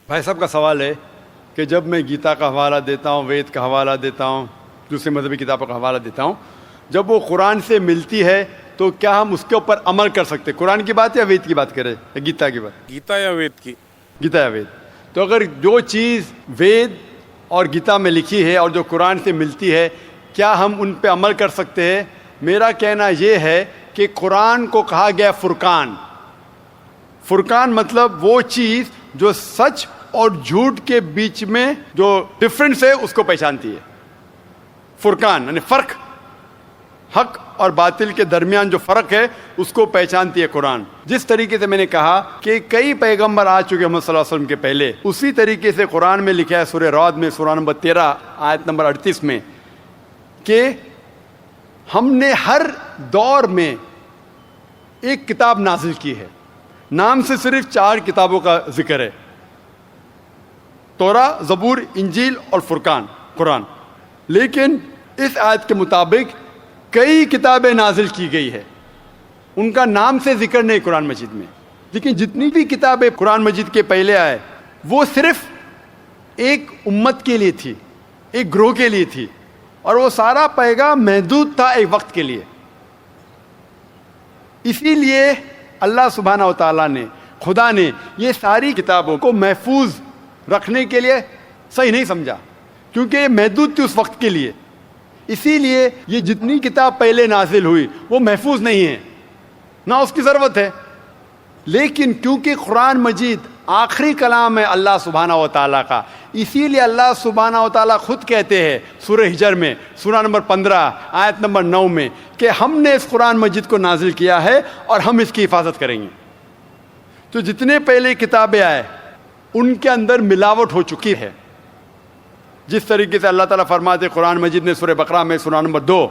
بھائی صاحب کا سوال ہے کہ جب میں گیتا کا حوالہ دیتا ہوں، وید کا حوالہ دیتا ہوں، دوسرے مذہبی کتابوں کا حوالہ دیتا ہوں، جب وہ قرآن سے ملتی ہے تو کیا ہم اس کے اوپر عمل کر سکتے؟ قرآن کی بات یا وید کی بات کریں یا گیتا کی بات؟ گیتا یا وید کی؟ گیتا یا وید. تو اگر جو چیز وید اور گیتا میں لکھی ہے اور جو قرآن سے ملتی ہے، کیا ہم ان پہ عمل کر سکتے ہیں؟ میرا کہنا یہ ہے کہ قرآن کو کہا گیا فرقان. فرقان مطلب وہ چیز جو سچ اور جھوٹ کے بیچ میں جو ڈفرنس ہے اس کو پہچانتی ہے. فرقان یعنی فرق، حق اور باطل کے درمیان جو فرق ہے اس کو پہچانتی ہے قرآن. جس طریقے سے میں نے کہا کہ کئی پیغمبر آ چکے محمد صلی اللہ علیہ وسلم کے پہلے، اسی طریقے سے قرآن میں لکھا ہے سورہ رعد میں سورہ نمبر 13 آیت نمبر 38 میں کہ ہم نے ہر دور میں ایک کتاب نازل کی ہے. نام سے صرف 4 کتابوں کا ذکر ہے: توراہ، زبور، انجیل اور فرقان، قرآن. لیکن اس آیت کے مطابق کئی کتابیں نازل کی گئی ہے، ان کا نام سے ذکر نہیں قرآن مجید میں. لیکن جتنی بھی کتابیں قرآن مجید کے پہلے آئے وہ صرف ایک امت کے لیے تھی، ایک گروہ کے لیے تھی، اور وہ سارا پیغام محدود تھا ایک وقت کے لیے. اسی لیے اللہ سبحانہ و تعالیٰ نے، خدا نے یہ ساری کتابوں کو محفوظ رکھنے کے لیے صحیح نہیں سمجھا، کیونکہ یہ محدود تھی اس وقت کے لیے. اسی لیے یہ جتنی کتاب پہلے نازل ہوئی وہ محفوظ نہیں ہے، نہ اس کی ضرورت ہے. لیکن کیونکہ قرآن مجید آخری کلام ہے اللہ سبحانہ و تعالیٰ کا، اسی لیے اللہ سبحانہ و تعالیٰ خود کہتے ہیں سورہ ہجر میں سورہ نمبر 15 آیت نمبر 9 میں کہ ہم نے اس قرآن مجید کو نازل کیا ہے اور ہم اس کی حفاظت کریں گے. تو جتنے پہلے کتابیں آئے ان کے اندر ملاوٹ ہو چکی ہے. جس طریقے سے اللہ تعالیٰ فرماتے قرآن مجید نے سورہ بقرہ میں سورہ نمبر 2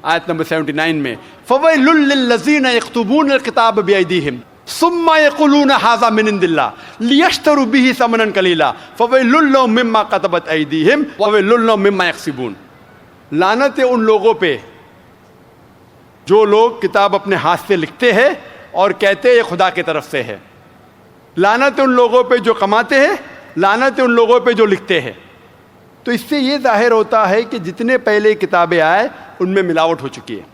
آیت نمبر 79 میں فَوَيْلٌ لِّلَّذِينَ يَكْتُبُونَ الْكِتَابَ بِأَيْدِيهِمْ ثُمَّ يَقُولُونَ هَٰذَا مِنْ عِندِ اللَّهِ لِيَشْتَرُوا بِهِ ثَمَنًا قَلِيلًا فَوَيْلٌ لَّهُم مِّمَّا كَتَبَتْ أَيْدِيهِمْ وَوَيْلٌ لَّهُم مِّمَّا يَكْسِبُونَ. لعنت ہے ان لوگوں پہ جو لوگ کتاب اپنے ہاتھ سے لکھتے ہیں اور کہتے ہیں یہ خدا کی طرف سے ہے. لعنت ہے ان لوگوں پہ جو کماتے ہیں، لعنت ہے ان لوگوں پہ جو لکھتے ہیں. تو اس سے یہ ظاہر ہوتا ہے کہ جتنے پہلے کتابیں آئے ان میں ملاوٹ ہو چکی ہے.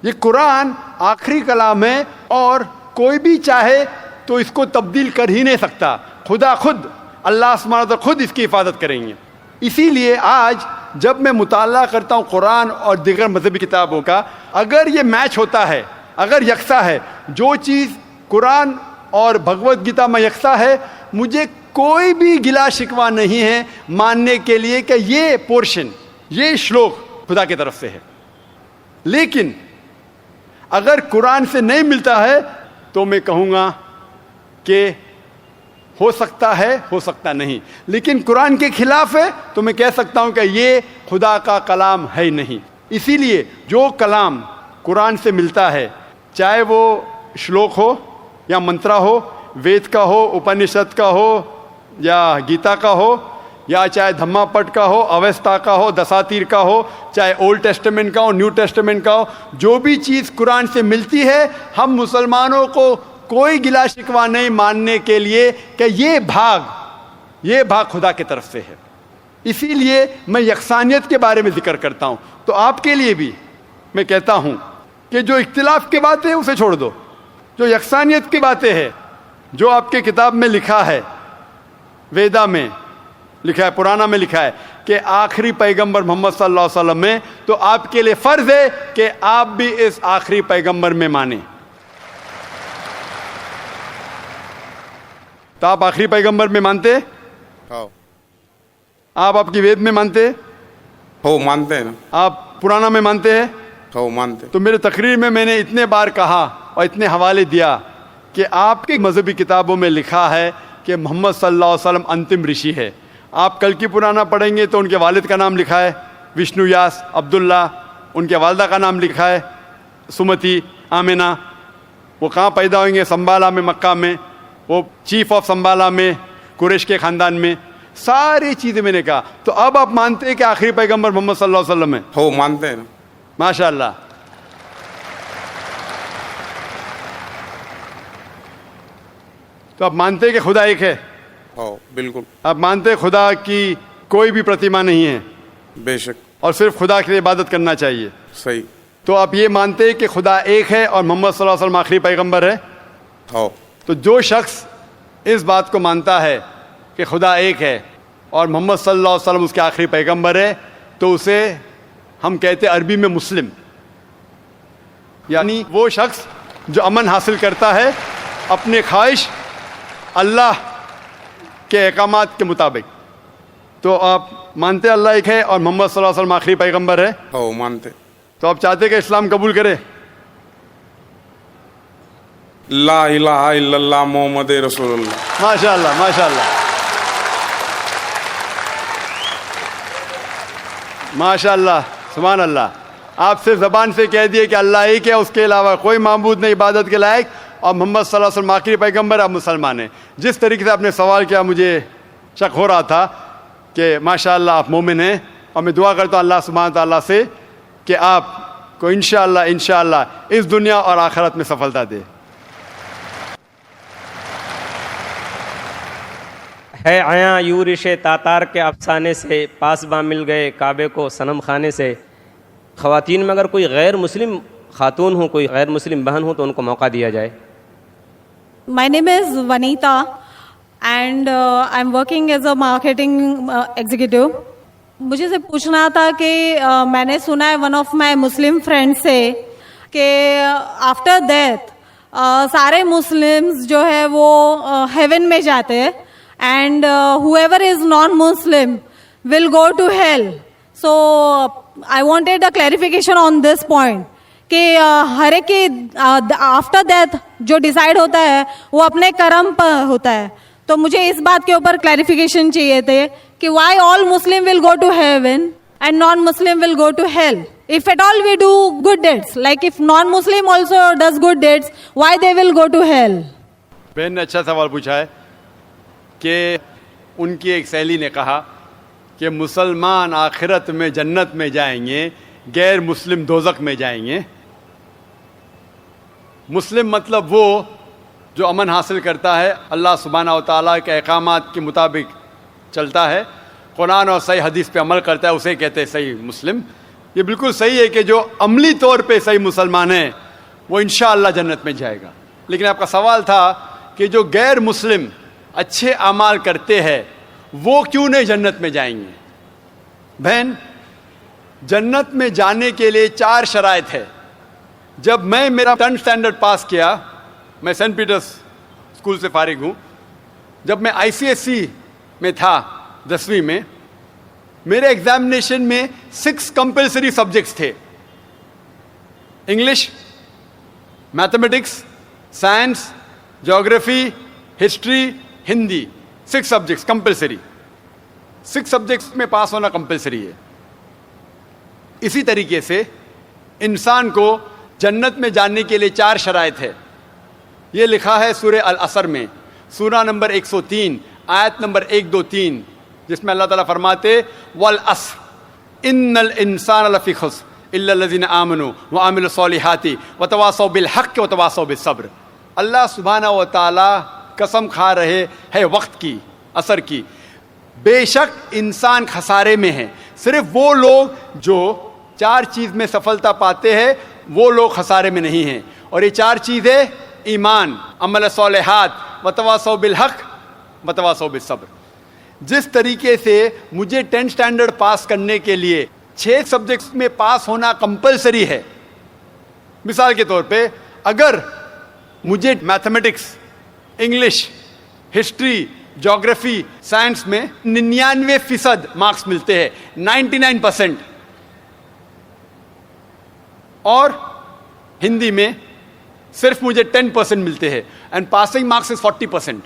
یہ قرآن آخری کلام ہے اور کوئی بھی چاہے تو اس کو تبدیل کر ہی نہیں سکتا. خدا خود، اللہ سبحانہ وتعالیٰ خود اس کی حفاظت کریں گے. اسی لیے آج جب میں مطالعہ کرتا ہوں قرآن اور دیگر مذہبی کتابوں کا، اگر یہ میچ ہوتا ہے، اگر یکساں ہے، جو چیز قرآن اور بھگوت گیتا میں یکساں ہے، مجھے کوئی بھی گلا شکوہ نہیں ہے ماننے کے لیے کہ یہ پورشن، یہ شلوک خدا کی طرف سے ہے. لیکن اگر قرآن سے نہیں ملتا ہے تو میں کہوں گا کہ ہو سکتا ہے، ہو سکتا نہیں. لیکن قرآن کے خلاف ہے تو میں کہہ سکتا ہوں کہ یہ خدا کا کلام ہے نہیں. اسی لیے جو کلام قرآن سے ملتا ہے، چاہے وہ شلوک ہو یا منترا ہو، وید کا ہو، اپنشد کا ہو یا گیتا کا ہو، یا چاہے دھما پٹ کا ہو، اوستا کا ہو، دساتیر کا ہو، چاہے اولڈ ٹیسٹمنٹ کا ہو، نیو ٹیسٹمنٹ کا ہو، جو بھی چیز قرآن سے ملتی ہے، ہم مسلمانوں کو کوئی گلا شکوہ نہیں ماننے کے لیے کہ یہ بھاگ خدا کی طرف سے ہے. اسی لیے میں یکسانیت کے بارے میں ذکر کرتا ہوں. تو آپ کے لیے بھی میں کہتا ہوں کہ جو اختلاف کی باتیں ہیں اسے چھوڑ دو، جو یکسانیت کی باتیں ہیں، جو آپ کے کتاب میں لکھا ہے، ویدا میں لکھا ہے، پرانا میں لکھا ہے کہ آخری پیغمبر محمد صلی اللہ علیہ وسلم میں، تو آپ کے لیے فرض ہے کہ آپ بھی اس آخری پیغمبر میں مانیں. تو آپ آخری پیغمبر میں مانتے؟ آپ کی وید میں مانتے؟ ہو مانتے ہیں نا. آپ پرانا میں مانتے ہیں؟ ہو مانتے. تو میرے تقریر میں نے اتنے بار کہا اور اتنے حوالے دیا کہ آپ کی مذہبی کتابوں میں لکھا ہے کہ محمد صلی اللہ علیہ وسلم انتم رشی ہے. آپ کل کی پرانا پڑھیں گے تو ان کے والد کا نام لکھا ہے وشنو یاس عبداللہ، ان کے والدہ کا نام لکھا ہے سمتی آمینہ. وہ کہاں پیدا ہوئیں گے؟ سنبالا میں، مکہ میں. وہ چیف آف سنبالا میں، قریش کے خاندان میں. ساری چیزیں میں نے کہا. تو اب آپ مانتے ہیں کہ آخری پیغمبر محمد صلی اللہ علیہ وسلم ہے؟ ہو مانتے ہیں نا. ماشاء اللہ. تو آپ مانتے ہیں کہ خدا ایک ہے؟ हो बिल्कुल आप मानते हैं खुदा की कोई भी प्रतिमा नहीं है बेशक और सिर्फ खुदा की इबादत करना चाहिए, सही तो आप ये मानते हैं कि खुदा एक है और मोहम्मद सल्लल्लाहु अलैहि वसल्लम आखिरी पैगंबर है? हो तो जो शख्स इस बात को मानता है कि खुदा एक है और मोहम्मद सल्लल्लाहु अलैहि वसल्लम उसके आखिरी पैगंबर है, तो उसे हम कहते हैं अरबी में मुस्लिम, यानी वो शख्स जो अमन हासिल करता है अपने ख्वाहिश अल्लाह के अहकामात के मुताबिक। तो आप मानते हैं अल्लाह एक है और मोहम्मद सल्लल्लाहु अलैहि वसल्लम आखिरी पैगंबर है, हो मानते तो आप चाहते कि इस्लाम कबूल करे? ला इलाहा इल्लल्लाह मोहम्मद रसूलुल्लाह। माशाअल्लाह माशाअल्लाह माशाअल्लाह सुभान अल्लाह। आप सिर्फ ज़बान से कह दिए कि अल्लाह एक है, उसके अलावा कोई माबूद नहीं इबादत के लायक, और मोहम्मद सल्लल्लाहु अलैहि वसल्लम आखिरी पैगंबर, आप मुसलमान हैं। जिस तरीके से आपने सवाल किया मुझे शक हो रहा था कि माशाअल्लाह आप मोमिन हैं, और मैं दुआ करता हूँ अल्लाह सुब्हानहू तआला से कि आपको इंशाअल्लाह इस दुनिया और आखिरत में सफलता दे। ہے आया यूरिश तातार के अफसाने से पासबा मिल गए काबे को सनम खाने से। ख़वातीन में अगर कोई गैर मुस्लिम खातून हो, कोई गैर मुस्लिम बहन हो, तो उनको मौका दिया जाए। My name is Vanita and I'm working as a marketing executive. मुझे से पूछना था कि मैंने सुना है one of my Muslim friend से कि आफ्टर डेथ सारे मुस्लिम्स जो है वो हेवन में जाते हैं and whoever is non-Muslim will go to hell. So I wanted a clarification on this point कि हर एक की आफ्टर डेथ जो डिसाइड होता है वो अपने कर्म पर होता है। तो मुझे इस बात के ऊपर क्लैरिफिकेशन चाहिए थे कि why all Muslim will go to heaven and non-Muslim will go to hell. If at all we do good deeds, like if non-Muslim also does good deeds, why they will go to hell? बहन ने अच्छा सवाल पूछा है कि उनकी एक सहेली ने कहा कि मुसलमान आखिरत में जन्नत में जाएंगे, गैर मुस्लिम दोज़ख में जाएंगे। मुस्लिम मतलब वो जो अमन हासिल करता है, अल्लाह सुब्हानहू व तआला के अहकामात के मुताबिक चलता है, कुरान और सही हदीस पे अमल करता है, उसे कहते हैं सही मुस्लिम। ये बिल्कुल सही है कि जो अमली तौर पे सही मुसलमान है वो इंशाअल्लाह जन्नत में जाएगा। लेकिन आपका सवाल था कि जो गैर मुस्लिम अच्छे अमाल करते हैं वो क्यों नहीं जन्नत में जाएंगे? बहन, जन्नत में जाने के लिए 4 शराइत है। जब मैं मेरा 10th स्टैंडर्ड पास किया, मैं सेंट पीटर्स स्कूल से फारिग हूँ, जब मैं ICSE में था 10वीं में, मेरे एग्जामिनेशन में 6 कंपल्सरी सब्जेक्ट्स थे। English, mathematics, science, geography, history, Hindi, 6 subjects compulsory. 6 subjects में पास होना कंपल्सरी है। इसी तरीके से इंसान को जन्नत में जाने के लिए 4 शराइत है। ये लिखा है सूरह अल असर में, सूरा नंबर 103 आयत नंबर 1, 2, 3, जिसमें अल्लाह ताला फरमाते वल अस्र इन्नल इंसान लफी खुस्र इल्ला लज़ीना आमनू व अमिलु सॉलिहाति व तवासौ बिल हक़ व तवासौ बिस सब्र। अल्लाह सुब्हानहू व तआला कसम खा रहे हैं वक्त की, असर की, बेशक इंसान खसारे में है। सिर्फ वो लोग जो 4 चीज़ में सफलता पाते हैं वो लोग खसारे में नहीं हैं। और ये 4 चीज़ें ईमान, अमल सालिहात, वतवासौ बिल हक़, वतवासौ बिस सब्र। जिस तरीके से मुझे 10th स्टैंडर्ड पास करने के लिए 6 सब्जेक्ट्स में पास होना कंपलसरी है। मिसाल के तौर पे अगर मुझे mathematics, English, history, geography, science में 99% मार्क्स मिलते हैं, 99%, और हिंदी में सिर्फ मुझे 10% मिलते हैं, एंड पासिंग मार्क्स इज 40%।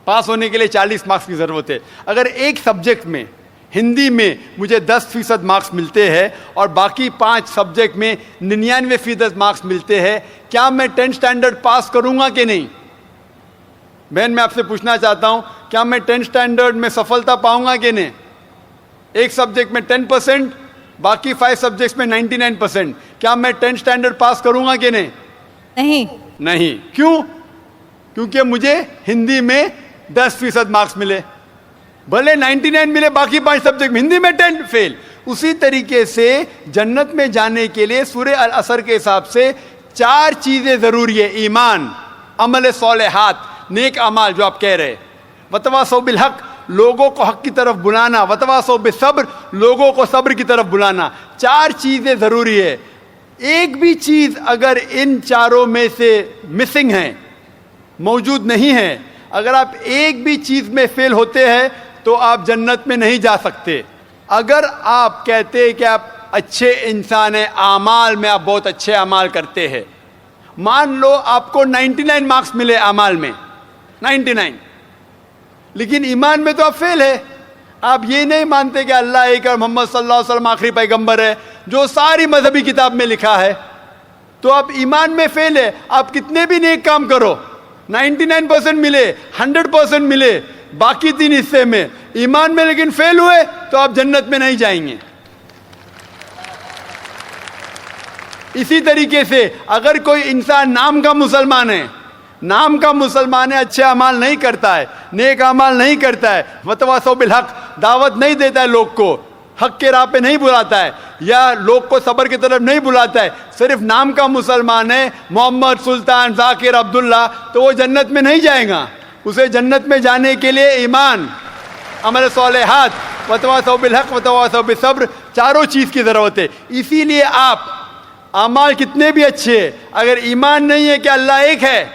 पास होने के लिए 40 मार्क्स की ज़रूरत है। अगर एक सब्जेक्ट में, हिंदी में, मुझे 10% मार्क्स मिलते हैं और बाकी 5 सब्जेक्ट में 99% मार्क्स मिलते हैं, क्या मैं 10th स्टैंडर्ड पास करूंगा कि नहीं? बहन, मैं आपसे पूछना चाहता हूं, क्या मैं 10th स्टैंडर्ड में सफलता पाऊंगा कि नहीं? एक सब्जेक्ट में 10%, बाकी 5 सब्जेक्ट्स में 99%, क्या मैं 10th स्टैंडर्ड पास करूंगा कि नहीं? नहीं। नहीं। क्यों? क्योंकि मुझे हिंदी में 10% मार्क्स मिले, भले 99 मिले बाकी 5 सब्जेक्ट में, हिंदी में 10 फेल। उसी तरीके से जन्नत में जाने के लिए सूरह अल असर के हिसाब से 4 चीजें जरूरी है। ईमान, अमल सौलेहात, नेक अमाल जो आप कह रहे, वतवासौ बिल हक, लोगों को हक की तरफ बुलाना, वतवासौ बिसब्र, लोगों को सब्र की तरफ बुलाना। 4 चीजें जरूरी है। एक भी चीज अगर इन चारों में से मिसिंग है, मौजूद नहीं है, अगर आप एक भी चीज में फेल होते हैं तो आप जन्नत में नहीं जा सकते। अगर आप कहते हैं कि आप अच्छे इंसान हैं, आमाल में आप बहुत अच्छे अमाल करते हैं, मान लो आपको 99 मार्क्स मिले अमाल में, 99, लेकिन ईमान में तो आप फेल है। आप ये नहीं मानते कि अल्लाह एक और मोहम्मद सल्लल्लाहु अलैहि वसल्लम आखिरी पैगंबर है, जो सारी मजहबी किताब में लिखा है, तो आप ईमान में फेल है। आप कितने भी नेक काम करो, 99% मिले, 100% मिले, बाकी 3 हिस्से में ईमान में लेकिन फेल हुए, तो आप जन्नत में नहीं जाएंगे। इसी तरीके से अगर कोई इंसान नाम का मुसलमान है, नाम का मुसलमान है, अच्छे अमाल नहीं करता है, नेक अमाल नहीं करता है, वतवासौ बिल हक, दावत नहीं देता है, लोग को हक के राह पे नहीं बुलाता है, या लोग को सब्र की तरफ नहीं बुलाता है, सिर्फ नाम का मुसलमान है, मोहम्मद, सुल्तान, जाकिर, अब्दुल्ला, तो वो जन्नत में नहीं जाएगा। उसे जन्नत में जाने के लिए ईमान, अमल सौलेहात, वतवासौ बिल हक, वतवासौ बिसब्र, चारों चीज की जरूरत है। इसीलिए आप अमाल कितने भी अच्छे, अगर ईमान नहीं है कि अल्लाह एक है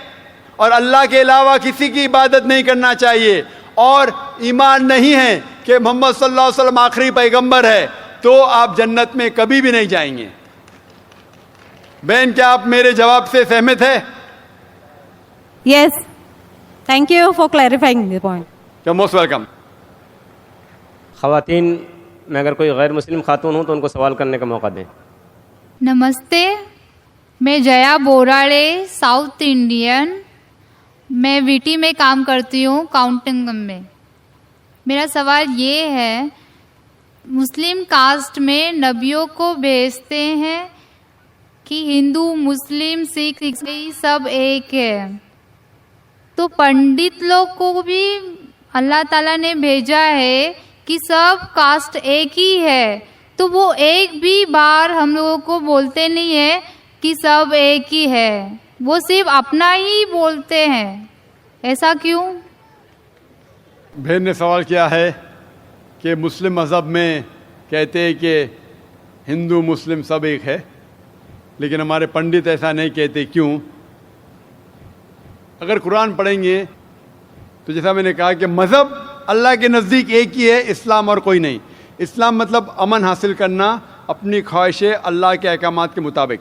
और अल्लाह के अलावा किसी की इबादत नहीं करना चाहिए, और ईमान नहीं है कि मोहम्मद सल्लल्लाहु अलैहि वसल्लम आखिरी पैगंबर है, तो आप जन्नत में कभी भी नहीं जाएंगे। बहन, क्या आप मेरे जवाब से सहमत है? Yes. Thank you for clarifying the point. You're most welcome. ख़वातीन में अगर कोई गैर मुस्लिम खातून हो तो उनको सवाल करने का मौका दें। नमस्ते, मैं जया बोराड़े, साउथ इंडियन। मैं वीटी में काम करती हूँ, काउंटिंग में। मेरा सवाल ये है, मुस्लिम कास्ट में नबियों को भेजते हैं कि हिंदू, मुस्लिम, सिख, ईसाई सब एक है, तो पंडित लोग को भी अल्लाह ताला ने भेजा है कि सब कास्ट एक ही है, तो वो एक भी बार हम लोगों को बोलते नहीं है कि सब एक ही है, वो सिर्फ अपना ही बोलते हैं, ऐसा क्यों? बहन ने सवाल किया है कि मुस्लिम मज़हब में कहते हैं कि हिंदू मुस्लिम सब एक है, लेकिन हमारे पंडित ऐसा नहीं कहते, क्यों? अगर कुरान पढ़ेंगे तो जैसा मैंने कहा कि मज़हब अल्लाह के नज़दीक एक ही है, इस्लाम और कोई नहीं। इस्लाम मतलब अमन हासिल करना, अपनी ख्वाहिशें अल्लाह के अहकामात के मुताबिक।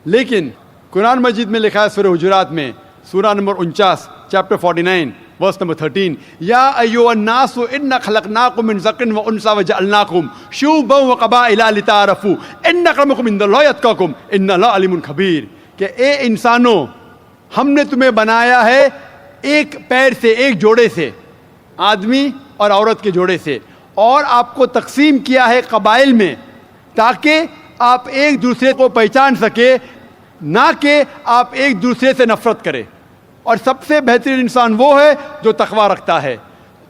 लेकिन कुरान मजीद में लिखा है सूरह हुजुरात में, सूरा नंबर 49, चैप्टर 49, वर्स नंबर 13, या अय्युहन्नासु इन्ना खलकनाकुम मिन ज़करिन व उन्सा व जअलनाकुम शुअबन व क़बाइला लिताअरफू इन्न अक्रमकुम इंदल्लाहि अत्क़ाकुम इन्नल्लाह अलीमुन खबीर, कि ए इंसानों, हमने तुम्हें बनाया है एक पैर से, एक जोड़े से, आदमी और औरत के जोड़े से, और आपको तकसीम किया है कबाइल में, ताकि आप एक दूसरे को पहचान सके, ना कि आप एक दूसरे से नफरत करें। और सबसे बेहतरीन इंसान वो है जो तकवा रखता है।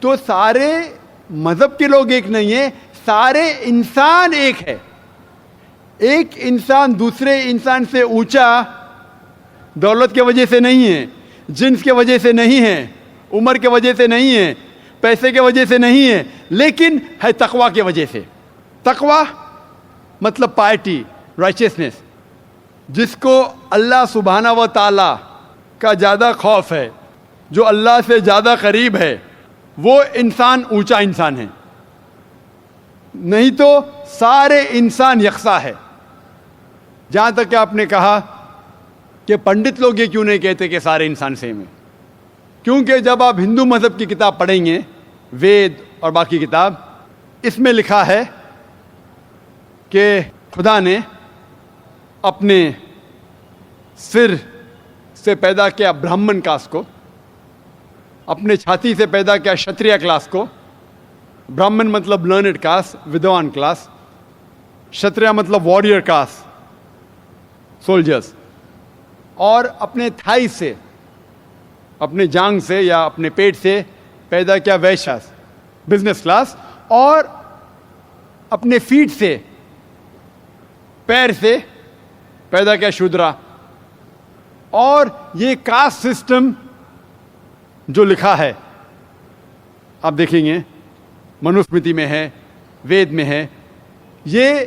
तो सारे मज़हब के लोग एक नहीं है, सारे इंसान एक है। एक इंसान दूसरे इंसान से ऊंचा दौलत के वजह से नहीं है, जिन्स के वजह से नहीं है, उम्र के वजह से नहीं है, पैसे के वजह से नहीं है, लेकिन है तकवा के वजह से। तकवा मतलब पायटी, राइचियसनेस, जिसको अल्लाह सुब्हाना व ताला का ज़्यादा खौफ है, जो अल्लाह से ज़्यादा करीब है, वो इंसान ऊंचा इंसान है। नहीं तो सारे इंसान यकसा है। जहाँ तक कि आपने कहा कि पंडित लोग ये क्यों नहीं कहते कि सारे इंसान सेम है, क्योंकि जब आप हिंदू मज़हब की किताब पढ़ेंगे, वेद और बाकी किताब, इसमें लिखा है कि खुदा ने अपने सिर से पैदा किया ब्राह्मण कास्ट को, अपने छाती से पैदा किया क्षत्रिय क्लास को। ब्राह्मण मतलब लर्नड कास्ट, विद्वान क्लास, क्षत्रिय मतलब वॉरियर कास्ट, सोल्जर्स, और अपने थाई से اپنے جانگ سے یا اپنے پیٹ سے پیدا کیا ویشیا بزنس کلاس, اور اپنے فیٹ سے پیر سے پیدا کیا شودرا. اور یہ کاسٹ سسٹم جو لکھا ہے آپ دیکھیں گے منوسمرتی میں ہے, وید میں ہے, یہ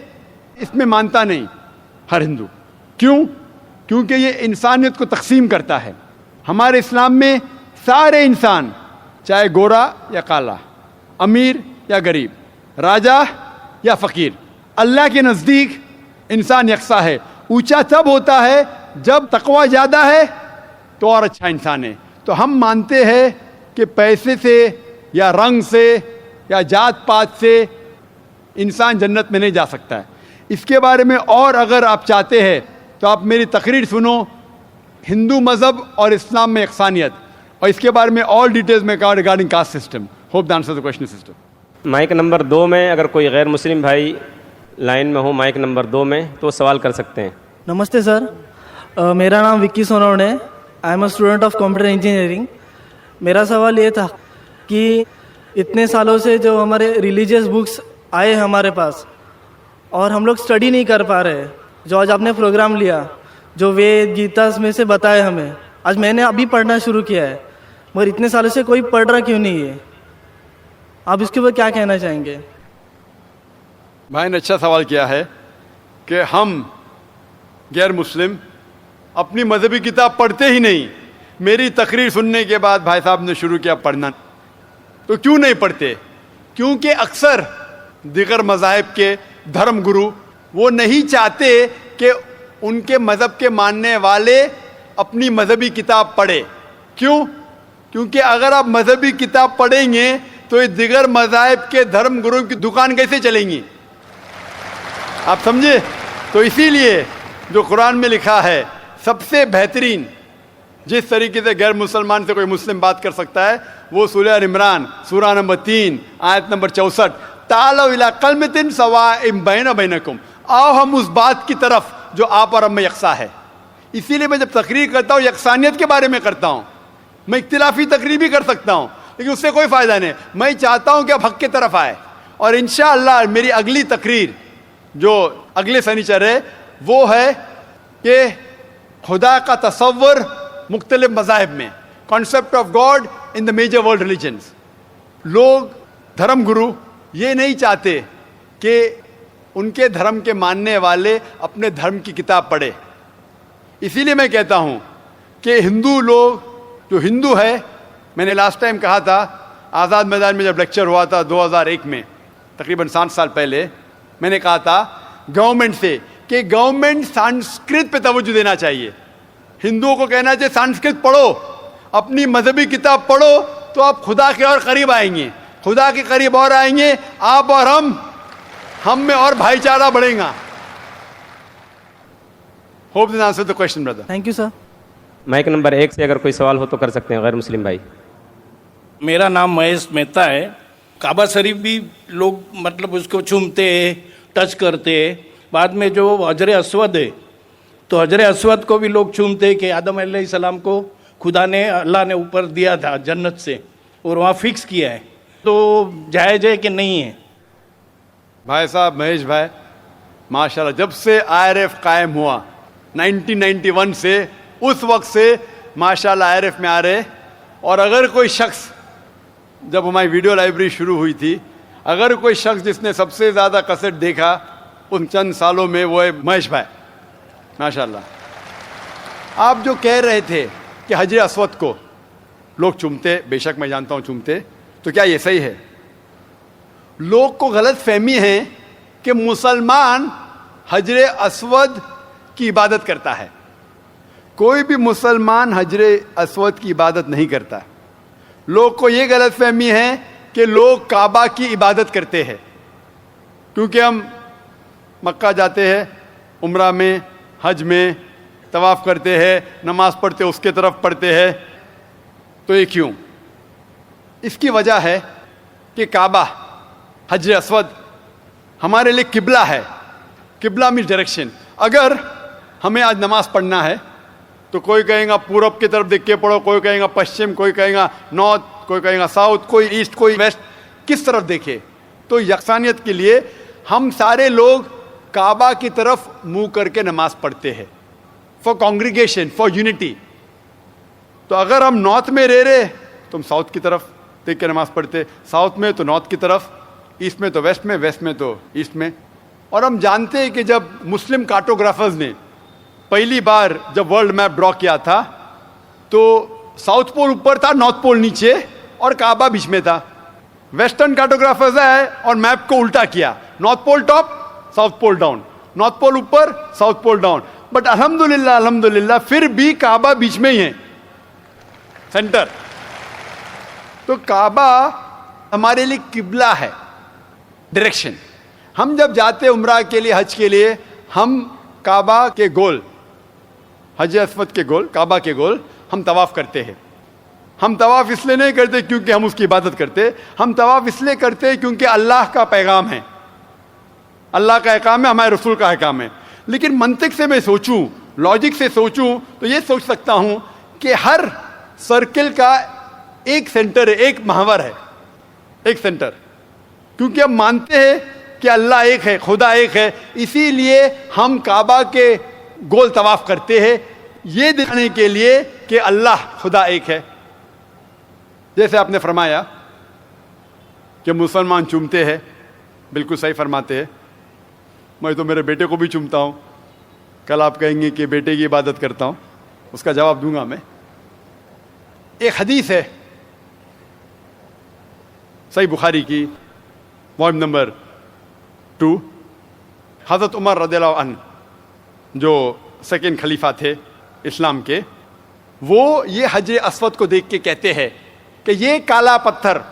اس میں مانتا نہیں ہر ہندو. کیوں؟ کیونکہ یہ انسانیت کو تقسیم کرتا ہے. ہمارے اسلام میں سارے انسان, چاہے گورا یا کالا, امیر یا غریب, راجا یا فقیر, اللہ کے نزدیک انسان یکساں ہے. اونچا تب ہوتا ہے جب تقوی زیادہ ہے تو اور اچھا انسان ہے. تو ہم مانتے ہیں کہ پیسے سے یا رنگ سے یا جات پات سے انسان جنت میں نہیں جا سکتا ہے. اس کے بارے میں اور اگر آپ چاہتے ہیں تو آپ میری تقریر سنو, ہندو مذہب اور اسلام میں یکسانیت, اور اس کے بارے میں اور ڈیٹیلز میں کہا regarding caste system. Hope the answer the question system. Mic number 2 میں اگر کوئی غیر مسلم بھائی لائن میں ہو, مائک نمبر 2 میں, تو سوال کر سکتے ہیں. نمستے سر, میرا نام وکی سونوڈ ہے. I am a student of computer engineering. میرا سوال یہ تھا کہ اتنے سالوں سے جو ہمارے ریلیجیس بکس آئے ہمارے پاس اور ہم لوگ اسٹڈی نہیں کر پا رہے, جو آج آپ نے پروگرام لیا, جو وید گیتا میں سے بتائے ہمیں, آج میں نے ابھی پڑھنا شروع کیا ہے, مگر اتنے سالوں سے کوئی پڑھ رہا کیوں نہیں ہے؟ آپ اس کے اوپر کیا کہنا چاہیں گے؟ بھائی نے اچھا سوال کیا ہے کہ ہم غیر مسلم اپنی مذہبی کتاب پڑھتے ہی نہیں. میری تقریر سننے کے بعد بھائی صاحب نے شروع کیا پڑھنا. تو کیوں نہیں پڑھتے؟ کیونکہ اکثر دیگر مذاہب کے دھرم گرو وہ نہیں چاہتے کہ ان کے مذہب کے ماننے والے اپنی مذہبی کتاب پڑھے. کیوں؟ کیونکہ اگر آپ مذہبی کتاب پڑھیں گے تو یہ دیگر مذاہب کے دھرم گرو کی دکان کیسے چلیں گی؟ آپ سمجھے؟ تو اسی لیے جو قرآن میں لکھا ہے سب سے بہترین جس طریقے سے غیر مسلمان سے کوئی مسلم بات کر سکتا ہے وہ سورہ عمران سورہ نمبر 3 آیت نمبر 64, تعالوا الی کلمۃ سواء بیننا وبینکم, آؤ ہم اس بات کی طرف جو آپ اور ہم میں یکساں ہے. اسی لیے میں جب تقریر کرتا ہوں یکسانیت کے بارے میں کرتا ہوں. میں اختلافی تقریر بھی کر سکتا ہوں لیکن اس سے کوئی فائدہ نہیں. میں چاہتا ہوں کہ آپ حق کی طرف آئے, اور انشاءاللہ میری اگلی تقریر جو اگلے سنیچر ہے وہ ہے کہ خدا کا تصور مختلف مذاہب میں, concept of God in the major world religions. لوگ دھرم گرو یہ نہیں چاہتے کہ ان کے دھرم کے ماننے والے اپنے دھرم کی کتاب پڑھے. اسی لیے میں کہتا ہوں کہ ہندو لوگ جو ہندو ہے, میں نے لاسٹ ٹائم کہا تھا آزاد میدان میں جب لیکچر ہوا تھا 2001 میں, تقریباً 7 سال پہلے, میں نے کہا تھا گورنمنٹ سے کہ گورنمنٹ سنسکرت پہ توجہ دینا چاہیے. ہندوؤں کو کہنا چاہیے سنسکرت پڑھو, اپنی مذہبی کتاب پڑھو, تو آپ خدا کے اور قریب آئیں گے, خدا کے قریب اور آئیں گے, آپ اور ہم میں اور بھائی چارہ بڑھے گا. Hope this answer the question brother. Thank you sir. Mike number 1 سے اگر کوئی سوال ہو تو کر سکتے ہیں غیر مسلم بھائی. میرا نام مہیش مہتا ہے. کعبہ شریف بھی لوگ مطلب اس کو چومتے ہیں, ٹچ کرتے ہیں. بعد میں جو حجر اسود ہے تو حجر اسود کو بھی لوگ چومتے ہیں کہ آدم علیہ السلام کو خدا نے اللہ نے اوپر دیا تھا جنت سے اور وہاں فکس کیا ہے, تو جائز ہے کہ نہیں ہے؟ بھائی صاحب مہیش بھائی ماشاءاللہ جب سے IRF قائم ہوا 1991 سے اس وقت سے ماشاءاللہ IRF میں آ رہے. اور اگر کوئی شخص, جب ہماری ویڈیو لائبریری شروع ہوئی تھی, اگر کوئی شخص جس نے سب سے زیادہ کیسٹ دیکھا ان چند سالوں میں وہ ہے مہیش بھائی ماشاءاللہ. آپ جو کہہ رہے تھے کہ حجر اسود کو لوگ چومتے, بے شک میں جانتا ہوں چومتے, تو کیا یہ صحیح ہے؟ لوگ کو غلط فہمی ہے کہ مسلمان حجر اسود کی عبادت کرتا ہے. کوئی بھی مسلمان حجر اسود کی عبادت نہیں کرتا. لوگ کو یہ غلط فہمی ہے کہ لوگ کعبہ کی عبادت کرتے ہیں, کیونکہ ہم مکہ جاتے ہیں, عمرہ میں, حج میں طواف کرتے ہیں, نماز پڑھتے اس کے طرف پڑھتے ہیں. تو یہ کیوں؟ اس کی وجہ ہے کہ کعبہ, حجر اسود ہمارے لیے قبلہ ہے. قبلہ مینس ڈائریکشن. اگر ہمیں آج نماز پڑھنا ہے तो कोई कहेगा पूरब की तरफ देख के पढ़ो, कोई कहेगा पश्चिम, कोई कहेगा नॉर्थ, कोई कहेगा साउथ, कोई ईस्ट, कोई वेस्ट, किस तरफ देखे? तो यकसानियत के लिए हम सारे लोग काबा की तरफ मुंह करके नमाज पढ़ते हैं, फॉर कॉन्ग्रीगेशन, फॉर यूनिटी। तो अगर हम नॉर्थ में रह रहे तो हम साउथ की तरफ देख के नमाज पढ़ते, साउथ में तो नॉर्थ की तरफ, ईस्ट में तो वेस्ट में, वेस्ट में तो ईस्ट में। और हम जानते हैं कि जब मुस्लिम कार्टोग्राफर्स ने पहली बार जब वर्ल्ड मैप ड्रॉ किया था तो साउथ पोल ऊपर था, नॉर्थ पोल नीचे और काबा बीच में था। वेस्टर्न कार्टोग्राफर्स आए और मैप को उल्टा किया, north pole top, south pole down, north pole ऊपर, साउथ पोल डाउन। बट अल्हम्दुलिल्लाह अल्हम्दुलिल्लाह फिर भी काबा बीच में ही है, सेंटर। तो काबा हमारे लिए किबला है, डायरेक्शन। हम जब जाते हैं उम्रा के लिए, हज के लिए, हम काबा के गोल, हज अस्वद के गोल, काबा के गोल हम तवाफ करते हैं। हम तवाफ इसलिए नहीं करते क्योंकि हम उसकी इबादत करते, हम तवाफ इसलिए करते हैं क्योंकि अल्लाह का पैगाम है, अल्लाह का अहकाम है, हमारे रसूल का अहकाम है। लेकिन मंतिक से मैं सोचूं, लॉजिक से सोचूं तो ये सोच सकता हूं कि हर सर्किल का एक सेंटर है, एक महवर है, एक सेंटर। क्योंकि हम मानते हैं कि अल्लाह एक है, खुदा एक है, इसीलिए हम काबा के गोल तवाफ करते हैं, ये दिखाने के लिए कि अल्लाह खुदा एक है। जैसे आपने फरमाया कि मुसलमान चूमते हैं, बिल्कुल सही फरमाते हैं। मैं तो मेरे बेटे को भी चूमता हूँ। कल आप कहेंगे कि बेटे की इबादत करता हूँ, उसका जवाब दूंगा मैं। एक हदीस है सही बुखारी की, वॉल्यूम नंबर 2, हज़रत उमर रज़ियल्लाहु अन्हु जो सेकंड खलीफा थे इस्लाम के, वो ये हजर अस्वद को देख के कहते हैं कि ये काला पत्थर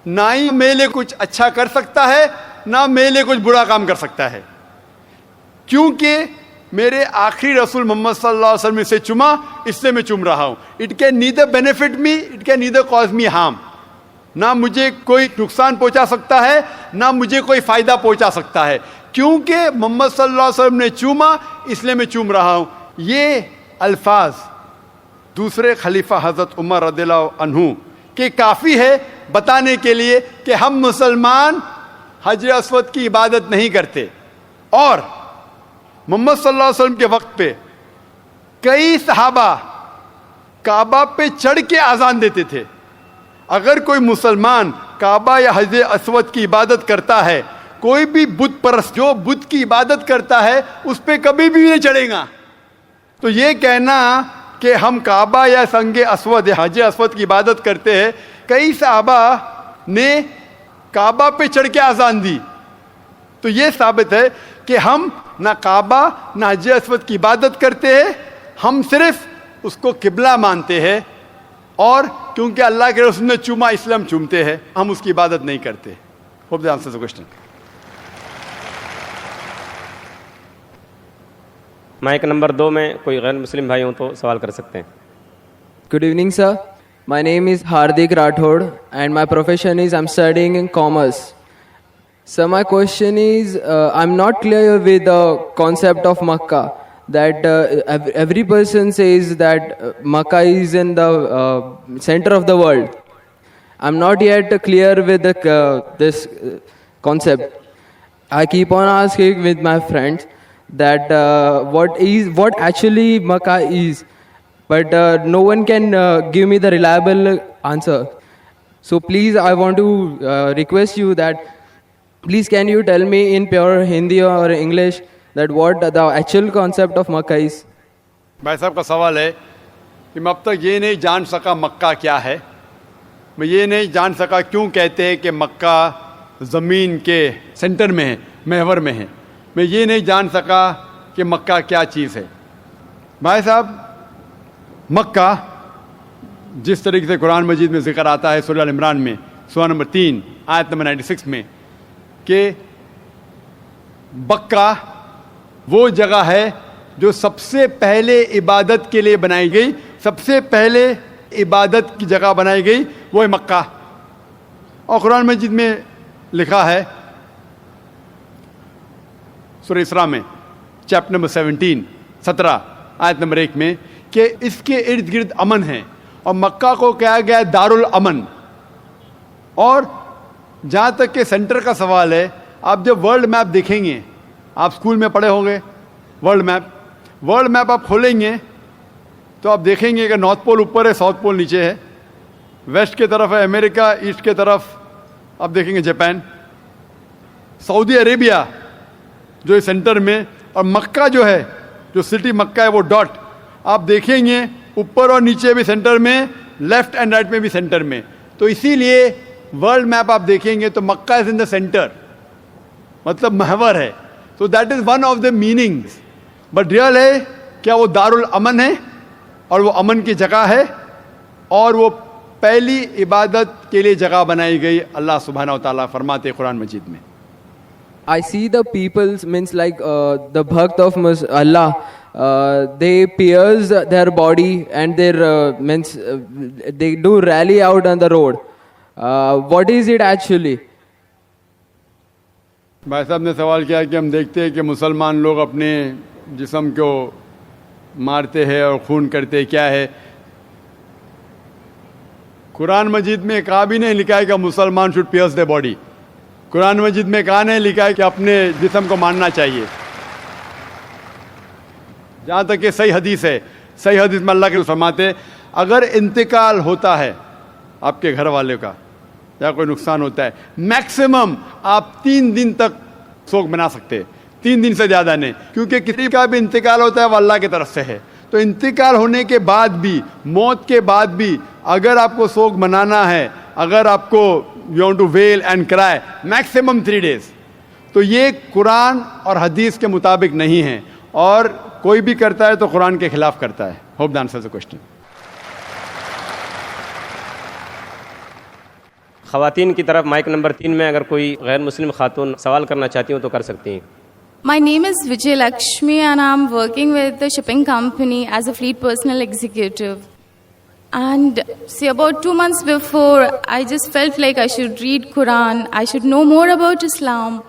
ना ही मेरे लिए कुछ अच्छा कर सकता है, ना मेरे लिए कुछ बुरा काम कर सकता है, क्योंकि मेरे आखिरी रसूल मोहम्मद सल्लल्लाहु अलैहि वसल्लम से चुमा, इसलिए मैं चुम रहा हूं। It can neither benefit me, it can neither cause me harm. ना मुझे कोई नुकसान पहुंचा सकता है, ना मुझे कोई फायदा पहुंचा सकता है, क्योंकि मोहम्मद सल्लल्लाहु अलैहि वसल्लम ने चूमा, इसलिए मैं चूम रहा हूं। ये अल्फाज दूसरे खलीफा हजरत उमर रज़ियल्लाहु अन्हु के काफ़ी है बताने के लिए कि हम मुसलमान हजर अस्वद की इबादत नहीं करते। और मोहम्मद सल्लल्लाहु अलैहि वसल्लम के वक्त पे कई सहाबा काबा पे चढ़ के आज़ान देते थे। अगर कोई मुसलमान काबा या हजर अस्वद की इबादत करता है, कोई भी बुत परस्त जो बुत की इबादत करता है उस पे कभी भी नहीं चढ़ेगा। तो ये कहना कि हम काबा या संगे अस्वद या हज अस्वद की इबादत करते हैं, कई सहाबा ने काबा पे चढ़ के आज़ान दी, तो ये साबित है कि हम ना काबा ना हज अस्वद की इबादत करते हैं, हम सिर्फ उसको किबला मानते हैं। और क्योंकि अल्लाह के रसूल ने चूमा इसलिए हम चूमते हैं, हम उसकी इबादत नहीं करते। Hope that answers the question. Mic number 2 में कोई गैर मुस्लिम भाई हो तो सवाल कर सकते हैं। Good evening, sir. My name is Hardik Rathod and my profession is I'm studying in commerce. So my question is, I'm not clear with the concept of Makkah, that every person says that Makkah is in the center of the world. I'm not yet clear with this concept. I keep on asking with my friends that what actually Makkah is, but no one can give me the reliable answer. So please, I want to request you that please can you tell me in pure Hindi or English that what the actual concept of Makkah is. भाई साहब का सवाल है कि मैं अब तक ये नहीं जान सका मक्का क्या है, मैं ये नहीं जान सका क्यों कहते हैं कि मक्का ज़मीन के सेंटर में है, महवर में है, मैं ये नहीं जान सका कि मक्का क्या चीज़ है। भाई साहब, मक्का जिस तरीके से कुरान मजीद में ज़िक्र आता है सूरह अल इमरान में सूरह नंबर 3 आयत नंबर 96 में कि बक्का वो जगह है जो सबसे पहले इबादत के लिए बनाई गई, सबसे पहले इबादत की जगह बनाई गई वो है मक्का। और कुरान मजीद में लिखा है सूरह इसरा में चैप्टर नंबर 17 आयत नंबर 1 में کہ اس کے ارد گرد امن ہے، اور مکہ کو کہا گیا ہے دارالامن. اور جہاں تک کہ سینٹر کا سوال ہے، آپ جب ورلڈ میپ دیکھیں گے، آپ اسکول میں پڑھے ہوں گے ورلڈ میپ آپ کھولیں گے تو آپ دیکھیں گے کہ نارتھ پول اوپر ہے، ساؤتھ پول نیچے ہے، ویسٹ کی طرف ہے امریکہ، ایسٹ کی طرف آپ دیکھیں گے جاپان، سعودی عربیہ جو ہے سینٹر میں، اور مکہ جو ہے، جو سٹی مکہ ہے وہ ڈاٹ آپ دیکھیں گے اوپر اور نیچے بھی سینٹر میں، لیفٹ اینڈ رائٹ میں بھی سینٹر میں. تو اسی لیے ورلڈ میپ آپ دیکھیں گے تو مکہ از ان دا سینٹر، مطلب محور ہے. تو that is one of the meanings. But real ہے کیا وہ دارالامن ہے، اور وہ امن کی جگہ ہے، اور وہ پہلی عبادت کے لیے جگہ بنائی گئی. اللہ سبحانہ و تعالیٰ فرماتے قرآن مجید میں. I see the people, means like the bhakt of Allah, they pierce their body and their means they do rally out on the road. What is it actually? بھائی صاحب نے سوال کیا کہ ہم دیکھتے ہیں کہ مسلمان لوگ اپنے جسم کو مارتے ہیں اور خون کرتے ہیں، کیا ہے؟ قرآن مجید میں کہا بھی نہیں لکھا ہے کہ مسلمان شوڈ پیئرس دی باڈی. قرآن مجید میں کہا نہیں لکھا ہے کہ اپنے جسم کو مارنا چاہیے. جہاں تک کہ صحیح حدیث ہے، صحیح حدیث میں اللہ کے رسول فرماتے ہیں اگر انتقال ہوتا ہے آپ کے گھر والے کا یا کوئی نقصان ہوتا ہے، میکسیمم آپ 3 دن تک سوگ منا سکتے ہیں، 3 دن سے زیادہ نہیں، کیونکہ کسی کا بھی انتقال ہوتا ہے وہ اللہ کی طرف سے ہے. تو انتقال ہونے کے بعد بھی، موت کے بعد بھی اگر آپ کو سوگ منانا ہے، اگر آپ کو you want to avail and کرائے، میکسیمم 3 days. تو یہ قرآن اور حدیث کے مطابق نہیں ہے، اور کوئی بھی کرتا ہے تو قرآن کے خلاف کرتا ہے. Hope the answer the question. خواتین کی طرف مائک نمبر 3 میں اگر کوئی غیر مسلم خاتون سوال کرنا چاہتی ہوں تو کر سکتی ہیں. My name is Vijay Lakshmi and I'm working with the shipping company as a fleet personal executive. And see, about 2 months before, I just felt like I should read Quran, I should know more about Islam.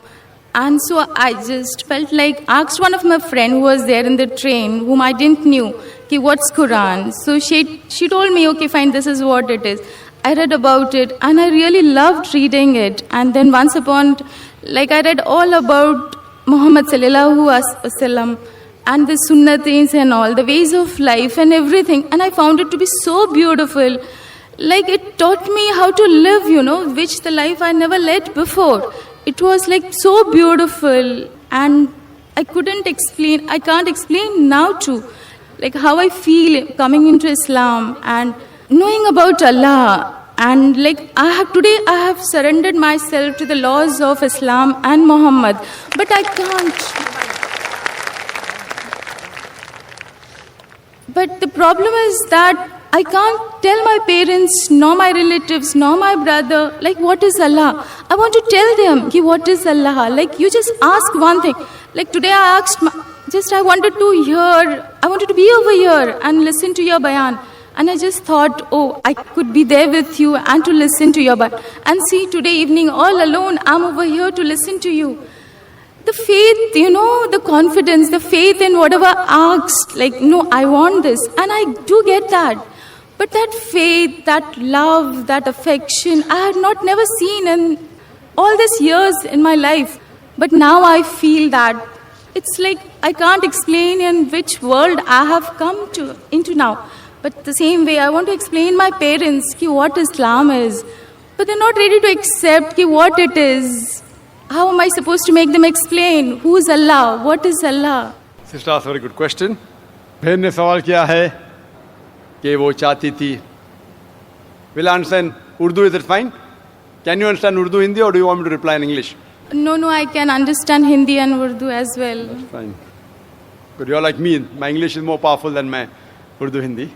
And so I just felt like, asked one of my friend who was there in the train, whom I didn't knew, ki what's Quran? So she told me, okay, fine, this is what it is. I read about it and I really loved reading it. And then once upon, like I read all about Muhammad sallallahu alaihi wasallam and the sunnatis and all, the ways of life and everything. And I found it to be so beautiful. Like it taught me how to live, which the life I never led before. It was like so beautiful and I can't explain now too, like how I feel coming into Islam and knowing about Allah. And like today I have surrendered myself to the laws of Islam and Muhammad, but I can't. But the problem is that I can't tell my parents, nor my relatives, nor my brother, like what is Allah. I want to tell them, what is Allah? Like you just ask one thing. Like today I asked, I wanted to be over here and listen to your bayan. And I just thought, I could be there with you and to listen to your bayan. And see, today evening all alone, I'm over here to listen to you. The faith, the confidence, the faith in whatever I asked, like, no, I want this. And I do get that. But that faith, that love, that affection, I had never seen in all these years in my life. But now I feel that it's like I can't explain in which world I have come into now. But the same way, I want to explain my parents what Islam is. But they're not ready to accept what it is. How am I supposed to make them explain? Who is Allah? What is Allah? Sister asked a very good question. بہن نے سوال کیا ہے کہ وہ چاہتی تھی. Will I understand Urdu? Is it fine? Can you understand Urdu, Hindi, or do you want me to reply in English? No, I can understand Hindi and Urdu as well. That's fine. Good, you're like me. My English is more powerful than my Urdu, Hindi.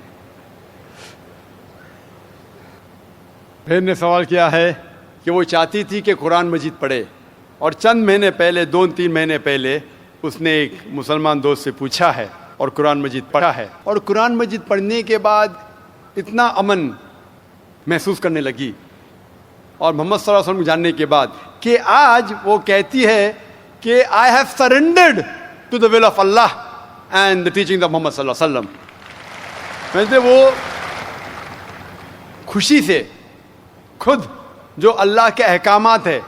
بہن نے سوال کیا ہے کہ وہ چاہتی تھی کہ قرآن مجید پڑھے، اور چند مہینے پہلے 2-3 مہینے پہلے اس نے ایک مسلمان دوست سے پوچھا ہے اور قرآن مجید پڑھا ہے، اور قرآن مجید پڑھنے کے بعد اتنا امن محسوس کرنے لگی، اور محمد صلی اللہ علیہ وسلم جاننے کے بعد کہ آج وہ کہتی ہے کہ I have surrendered to the will of Allah and the teachings of Muhammad صلی اللہ علیہ وسلم. वैसे वो खुशी से खुद जो अल्लाह के अहकामात है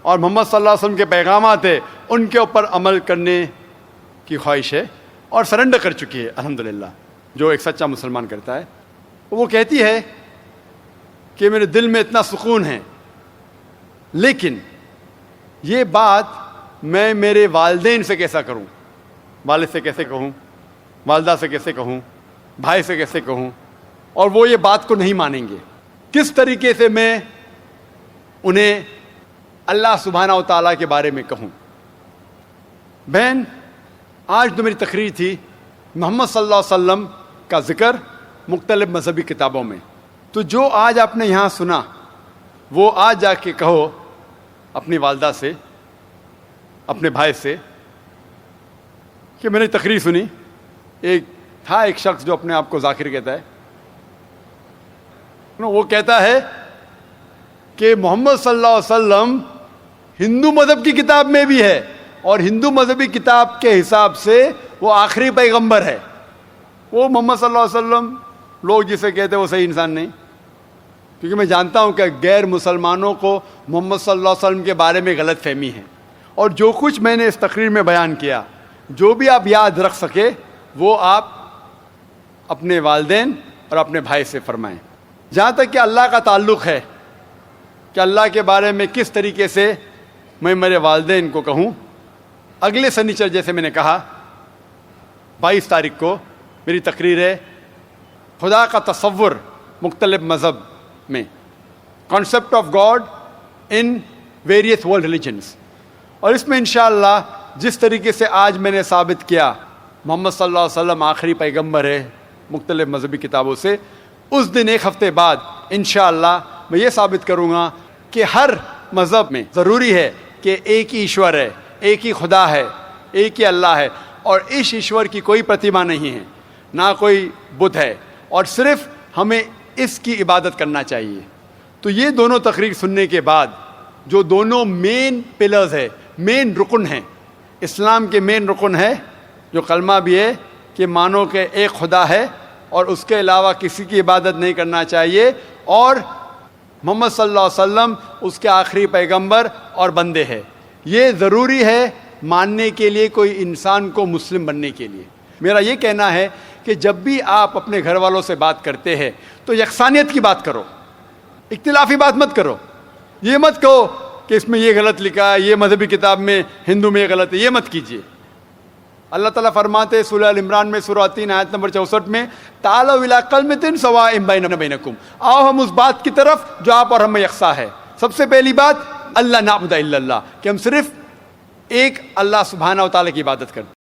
और मोहम्मद सल्लल्लाहु अलैहि वसल्लम के पैगामात है उनके ऊपर अमल करने की ख्वाहिश है और सरेंडर कर चुकी है अल्हम्दुलिल्लाह, जो एक सच्चा मुसलमान करता है। वो कहती है कि मेरे दिल में इतना सुकून है, लेकिन ये बात मैं मेरे वालिदैन से कैसा करूं, वालिद से कैसे कहूं, वालदा से कैसे कहूं, भाई से कैसे कहूं, और वो ये बात को नहीं मानेंगे। किस तरीके से मैं उन्हें अल्लाह सुब्हानहू व तआला के बारे में कहूं। बहन, आज जो मेरी तकरीर थी मोहम्मद सल्लल्लाहु अलैहि वसल्लम का जिक्र मुख्तलिफ मजहबी किताबों में, तो जो आज आपने यहाँ सुना वो आज जाके कहो अपनी वालदा से, अपने भाई से कि मैंने तकरीर सुनी। एक शख्स जो अपने आप को जाकिर कहता है, वो कहता है कि मोहम्मद सल्लल्लाहु अलैहि वसल्लम हिंदू मजहब की किताब में भी है और हिंदू मजहबी किताब के हिसाब से वो आखिरी पैगंबर है। वो मोहम्मद सल्लल्लाहु अलैहि वसल्लम लोग जिसे कहते हैं वो सही इंसान नहीं, क्योंकि मैं जानता हूँ कि गैर मुसलमानों को मोहम्मद सल्लल्लाहु अलैहि वसल्लम के बारे में गलत फहमी है। और जो कुछ मैंने इस तकरीर में बयान किया, जो भी आप याद रख सके वो आप अपने वालिदैन और अपने भाई से फरमाएं। जहाँ तक कि अल्लाह का ताल्लुक़ है कि अल्लाह के बारे में किस तरीके से मैं मेरे वालिदैन को कहूँ, अगले शनिचर जैसे मैंने कहा 22 तारीख को मेरी तकरीर है खुदा का तसव्वुर मुख्तलिफ मज़हब में, concept of God in various world religions. और इसमें इंशाअल्लाह जिस तरीके से आज मैंने साबित किया मोहम्मद सल्लल्लाहु अलैहि वसल्लम आखिरी पैगंबर है मुख्तलिफ मजहबी किताबों से, उस दिन एक हफ्ते बाद इंशाअल्लाह मैं ये साबित करूँगा कि हर मज़हब में ज़रूरी है कि एक ही ईश्वर है, एक ही खुदा है, एक ही अल्लाह है, और इस ईश्वर की कोई प्रतिमा नहीं है, ना कोई बुत है, और सिर्फ हमें इसकी इबादत करना चाहिए। तो ये दोनों तकरीर सुनने के बाद जो दोनों मेन पिलर्स है, मेन रुकन है, इस्लाम के मेन रुकन है जो कलमा भी है कि मानो कि एक खुदा है और उसके अलावा किसी की इबादत नहीं करना चाहिए, और मोहम्मद सल्लल्लाहु अलैहि वसल्लम उसके आखिरी पैगंबर और बंदे हैं। ये ज़रूरी है मानने के लिए, कोई इंसान को मुस्लिम बनने के लिए। मेरा ये कहना है कि जब भी आप अपने घर वालों से बात करते हैं तो यकसानियत की बात करो, इख्तिलाफी बात मत करो। ये मत कहो कि इसमें ये गलत लिखा है, ये मजहबी किताब में हिंदू में ये गलत है, ये मत कीजिए। अल्लाह ताला फरमाते हैं सूरह अल इमरान में सूरह 3 आयत नंबर 64 में, तालौ इला कलमतिन सवाइम बैनना बैनकुम, आओ हम उस बात की तरफ जो आप और हम में यकसा है। सबसे पहली बात अल्लाह नाबुदा इल्लल्लाह, कि हम सिर्फ एक अल्लाह सुब्हानहू व तआला की इबादत करते हैं।